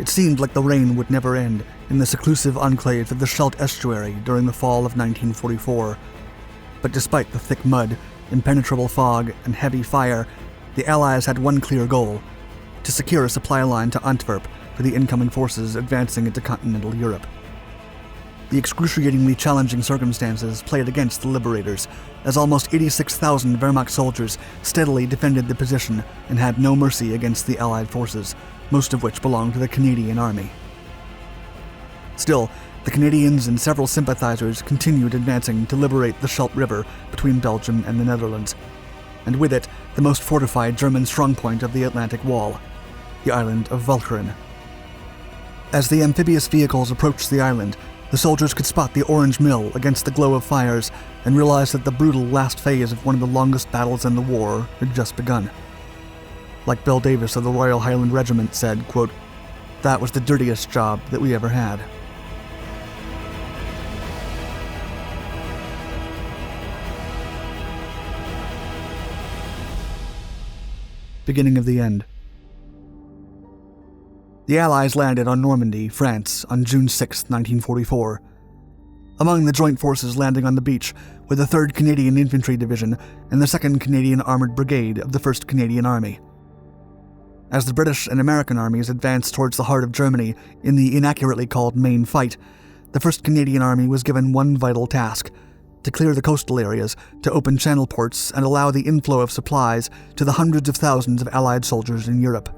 It seemed like the rain would never end in the seclusive enclaves of the Scheldt Estuary during the fall of 1944. But despite the thick mud, impenetrable fog, and heavy fire, the Allies had one clear goal: to secure a supply line to Antwerp for the incoming forces advancing into continental Europe. The excruciatingly challenging circumstances played against the liberators, as almost 86,000 Wehrmacht soldiers steadily defended the position and had no mercy against the Allied forces, most of which belonged to the Canadian Army. Still, the Canadians and several sympathizers continued advancing to liberate the Scheldt River between Belgium and the Netherlands, and with it, the most fortified German strongpoint of the Atlantic Wall, the Island of Walcheren. As the amphibious vehicles approached the island, the soldiers could spot the orange mill against the glow of fires and realize that the brutal last phase of one of the longest battles in the war had just begun. Like Bill Davis of the Royal Highland Regiment said, quote, "That was the dirtiest job that we ever had." Beginning of the end. The Allies landed on Normandy, France, on June 6, 1944. Among the joint forces landing on the beach were the 3rd Canadian Infantry Division and the 2nd Canadian Armoured Brigade of the 1st Canadian Army. As the British and American armies advanced towards the heart of Germany in the inaccurately called Main Fight, the 1st Canadian Army was given one vital task: to clear the coastal areas, to open channel ports, and allow the inflow of supplies to the hundreds of thousands of Allied soldiers in Europe.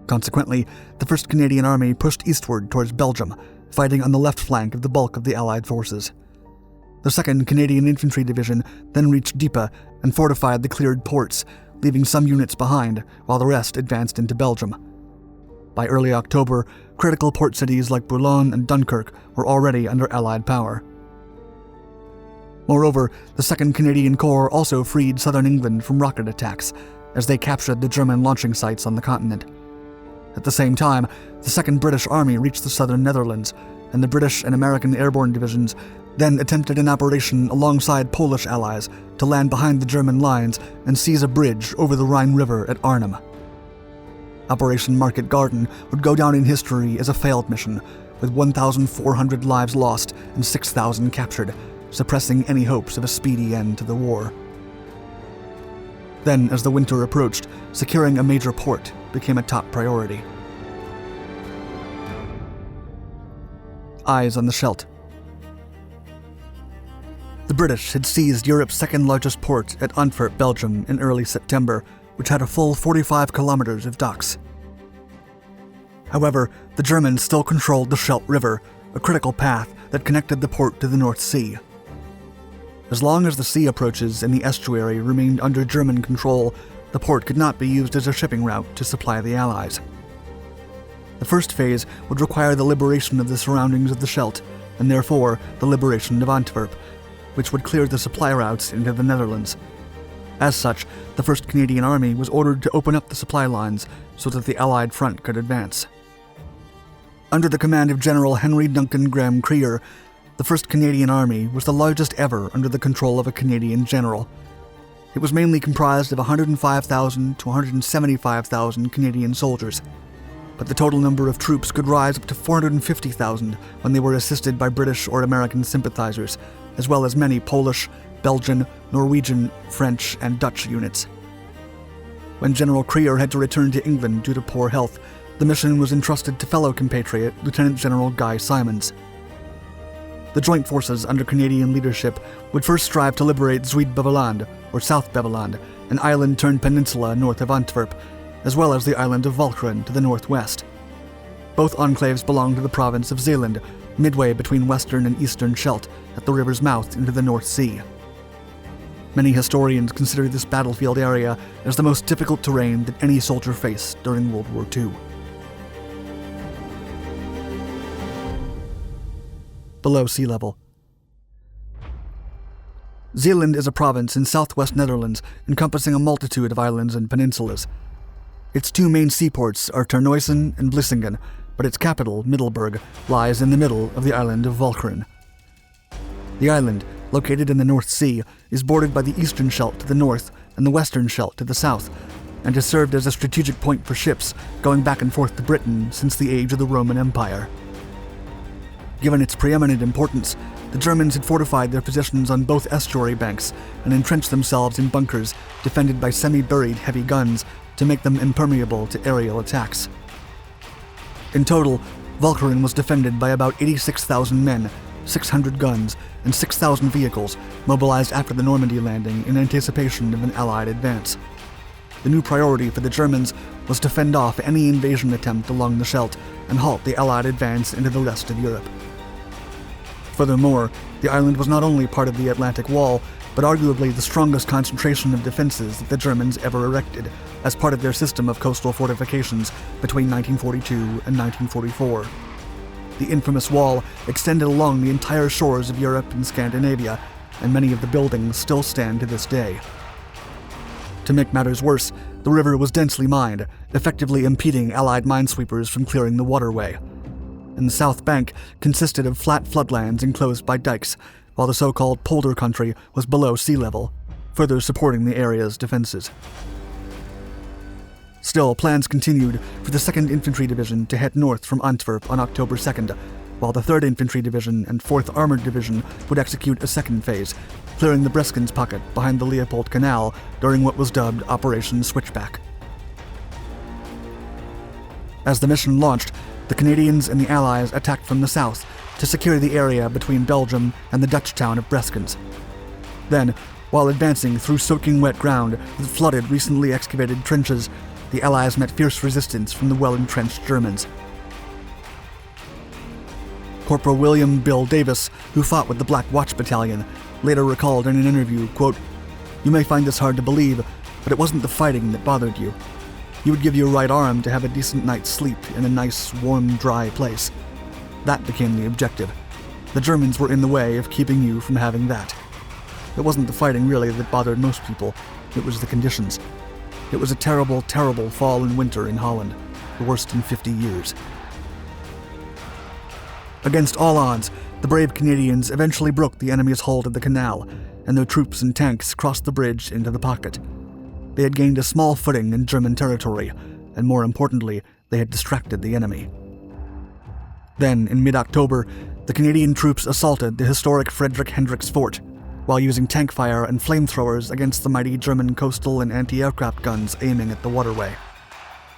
Consequently, the 1st Canadian Army pushed eastward towards Belgium, fighting on the left flank of the bulk of the Allied forces. The 2nd Canadian Infantry Division then reached Dieppe and fortified the cleared ports, leaving some units behind, while the rest advanced into Belgium. By early October, critical port cities like Boulogne and Dunkirk were already under Allied power. Moreover, the 2nd Canadian Corps also freed southern England from rocket attacks, as they captured the German launching sites on the continent. At the same time, the 2nd British Army reached the southern Netherlands, and the British and American airborne divisions then attempted an operation alongside Polish allies to land behind the German lines and seize a bridge over the Rhine River at Arnhem. Operation Market Garden would go down in history as a failed mission, with 1,400 lives lost and 6,000 captured, suppressing any hopes of a speedy end to the war. Then, as the winter approached, securing a major port became a top priority. Eyes on the Scheldt. The British had seized Europe's 2nd largest port at Antwerp, Belgium, in early September, which had a full 45 kilometers of docks. However, the Germans still controlled the Scheldt River, a critical path that connected the port to the North Sea. As long as the sea approaches in the estuary remained under German control, the port could not be used as a shipping route to supply the Allies. The first phase would require the liberation of the surroundings of the Scheldt, and therefore the liberation of Antwerp, which would clear the supply routes into the Netherlands. As such, the 1st Canadian Army was ordered to open up the supply lines so that the Allied front could advance. Under the command of General Henry Duncan Graham Creer, the 1st Canadian Army was the largest ever under the control of a Canadian general. It was mainly comprised of 105,000 to 175,000 Canadian soldiers, but the total number of troops could rise up to 450,000 when they were assisted by British or American sympathizers, as well as many Polish, Belgian, Norwegian, French, and Dutch units. When General Creer had to return to England due to poor health, the mission was entrusted to fellow compatriot Lieutenant General Guy Simons. The joint forces under Canadian leadership would first strive to liberate Zuid-Beveland, or South Beveland, an island-turned-peninsula north of Antwerp, as well as the island of Walcheren to the northwest. Both enclaves belonged to the province of Zeeland, midway between western and eastern Scheldt, at the river's mouth into the North Sea. Many historians consider this battlefield area as the most difficult terrain that any soldier faced during World War II. Below sea level. Zeeland is a province in southwest Netherlands encompassing a multitude of islands and peninsulas. Its 2 main seaports are Terneuzen and Vlissingen, but its capital, Middelburg, lies in the middle of the island of Walcheren. The island, located in the North Sea, is bordered by the eastern Scheldt to the north and the western Scheldt to the south, and has served as a strategic point for ships going back and forth to Britain since the age of the Roman Empire. Given its preeminent importance, the Germans had fortified their positions on both estuary banks and entrenched themselves in bunkers defended by semi-buried heavy guns to make them impermeable to aerial attacks. In total, Walcheren was defended by about 86,000 men, 600 guns, and 6,000 vehicles mobilized after the Normandy landing in anticipation of an Allied advance. The new priority for the Germans was to fend off any invasion attempt along the Scheldt and halt the Allied advance into the rest of Europe. Furthermore, the island was not only part of the Atlantic Wall, but arguably the strongest concentration of defenses that the Germans ever erected as part of their system of coastal fortifications between 1942 and 1944. The infamous wall extended along the entire shores of Europe and Scandinavia, and many of the buildings still stand to this day. To make matters worse, the river was densely mined, effectively impeding Allied minesweepers from clearing the waterway. And the south bank consisted of flat floodlands enclosed by dikes, while the so-called polder country was below sea level, further supporting the area's defenses. Still, plans continued for the 2nd Infantry Division to head north from Antwerp on October 2nd, while the 3rd Infantry Division and 4th Armored Division would execute a second phase, clearing the Breskens pocket behind the Leopold Canal during what was dubbed Operation Switchback. As the mission launched, the Canadians and the Allies attacked from the south to secure the area between Belgium and the Dutch town of Breskens. Then, while advancing through soaking wet ground that flooded recently excavated trenches, the Allies met fierce resistance from the well-entrenched Germans. Corporal William Bill Davis, who fought with the Black Watch Battalion, later recalled in an interview, quote, "You may find this hard to believe, but it wasn't the fighting that bothered you. You would give your right arm to have a decent night's sleep in a nice, warm, dry place. That became the objective. The Germans were in the way of keeping you from having that. It wasn't the fighting really that bothered most people, it was the conditions. It was a terrible, terrible fall and winter in Holland, the worst in 50 years. Against all odds, the brave Canadians eventually broke the enemy's hold of the canal, and their troops and tanks crossed the bridge into the pocket. They had gained a small footing in German territory, and more importantly, they had distracted the enemy. Then, in mid-October, the Canadian troops assaulted the historic Frederick Hendricks Fort, while using tank fire and flamethrowers against the mighty German coastal and anti-aircraft guns aiming at the waterway.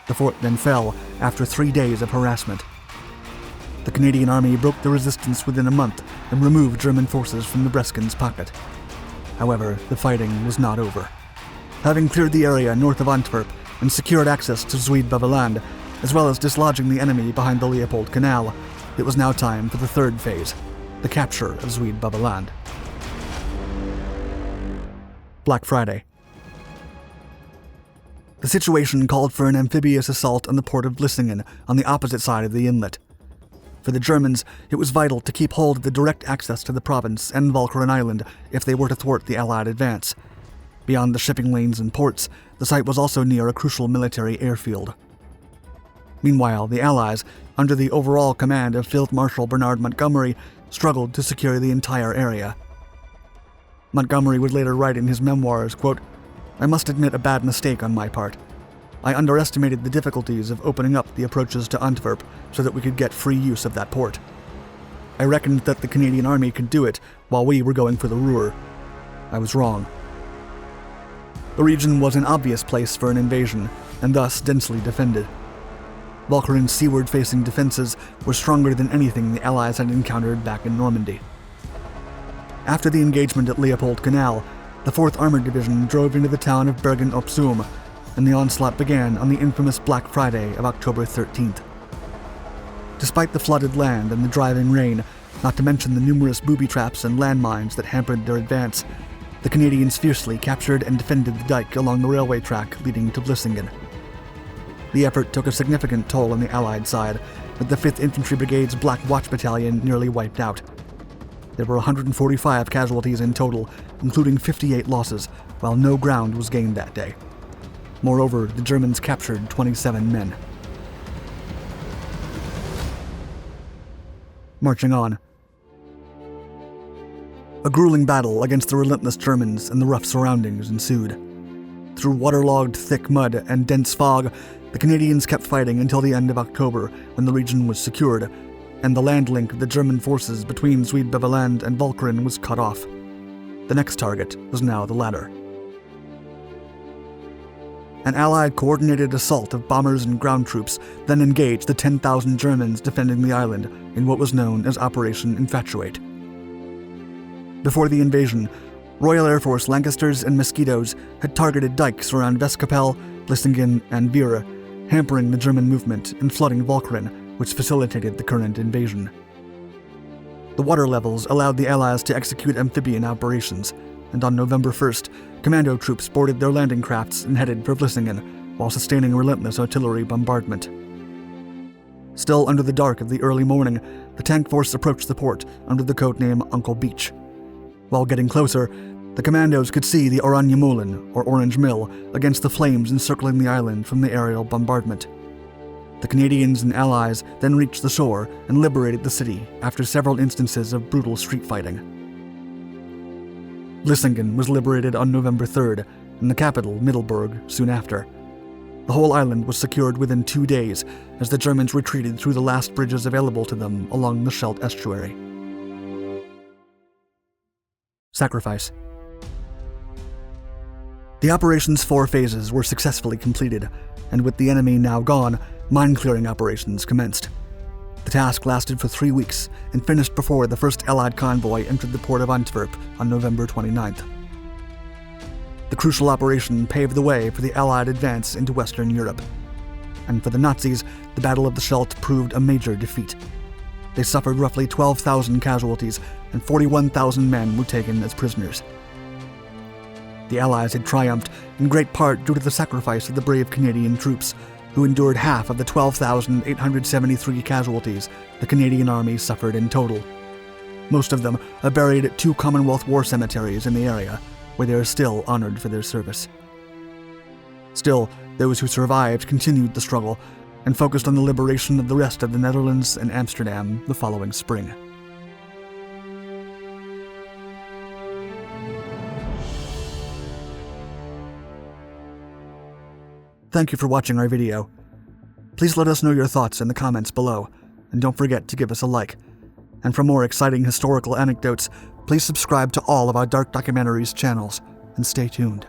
The fort then fell after 3 days of harassment. The Canadian Army broke the resistance within a month and removed German forces from the Breskens pocket. However, the fighting was not over. Having cleared the area north of Antwerp and secured access to Zuid-Beveland, as well as dislodging the enemy behind the Leopold Canal, it was now time for the 3rd phase, the capture of Zuid-Beveland. Black Friday. The situation called for an amphibious assault on the port of Vlissingen on the opposite side of the inlet. For the Germans, it was vital to keep hold of the direct access to the province and Walcheren Island if they were to thwart the Allied advance. Beyond the shipping lanes and ports, the site was also near a crucial military airfield. Meanwhile, the Allies, under the overall command of Field Marshal Bernard Montgomery, struggled to secure the entire area. Montgomery would later write in his memoirs, quote, "I must admit a bad mistake on my part. I underestimated the difficulties of opening up the approaches to Antwerp so that we could get free use of that port. I reckoned that the Canadian Army could do it while we were going for the Ruhr. I was wrong." The region was an obvious place for an invasion, and thus densely defended. Walcheren's seaward-facing defenses were stronger than anything the Allies had encountered back in Normandy. After the engagement at Leopold Canal, the 4th Armored Division drove into the town of Bergen-op-Zoom, and the onslaught began on the infamous Black Friday of October 13th. Despite the flooded land and the driving rain, not to mention the numerous booby traps and landmines that hampered their advance, the Canadians fiercely captured and defended the dike along the railway track leading to Vlissingen. The effort took a significant toll on the Allied side, with the 5th Infantry Brigade's Black Watch Battalion nearly wiped out. There were 145 casualties in total, including 58 losses, while no ground was gained that day. Moreover, the Germans captured 27 men. Marching on. A grueling battle against the relentless Germans and the rough surroundings ensued. through waterlogged thick mud and dense fog, the Canadians kept fighting until the end of October, when the region was secured, and the land link of the German forces between Zuid-Beveland and Walcheren was cut off. The next target was now the latter. An Allied coordinated assault of bombers and ground troops then engaged the 10,000 Germans defending the island in what was known as Operation Infatuate. Before the invasion, Royal Air Force Lancasters and Mosquitoes had targeted dikes around Westkapelle, Vlissingen, and Veere, hampering the German movement and flooding Walcheren, which facilitated the current invasion. The water levels allowed the Allies to execute amphibian operations, and on November 1st, commando troops boarded their landing crafts and headed for Vlissingen, while sustaining relentless artillery bombardment. Still under the dark of the early morning, the tank force approached the port under the codename Uncle Beach. While getting closer, the commandos could see the Oranje Molen, or Orange Mill, against the flames encircling the island from the aerial bombardment. The Canadians and Allies then reached the shore and liberated the city after several instances of brutal street fighting. Vlissingen was liberated on November 3rd, and the capital, Middelburg, soon after. The whole island was secured within 2 days as the Germans retreated through the last bridges available to them along the Scheldt Estuary. Sacrifice. The operation's 4 phases were successfully completed, and with the enemy now gone, mine-clearing operations commenced. The task lasted for 3 weeks and finished before the first Allied convoy entered the port of Antwerp on November 29th. The crucial operation paved the way for the Allied advance into Western Europe. And for the Nazis, the Battle of the Scheldt proved a major defeat. They suffered roughly 12,000 casualties, and 41,000 men were taken as prisoners. The Allies had triumphed, in great part due to the sacrifice of the brave Canadian troops, who endured half of the 12,873 casualties the Canadian Army suffered in total. Most of them are buried at 2 Commonwealth war cemeteries in the area, where they are still honored for their service. Still, those who survived continued the struggle and focused on the liberation of the rest of the Netherlands and Amsterdam the following spring. Thank you for watching our video. Please let us know your thoughts in the comments below, and don't forget to give us a like. And for more exciting historical anecdotes, please subscribe to all of our Dark Documentaries channels, and stay tuned.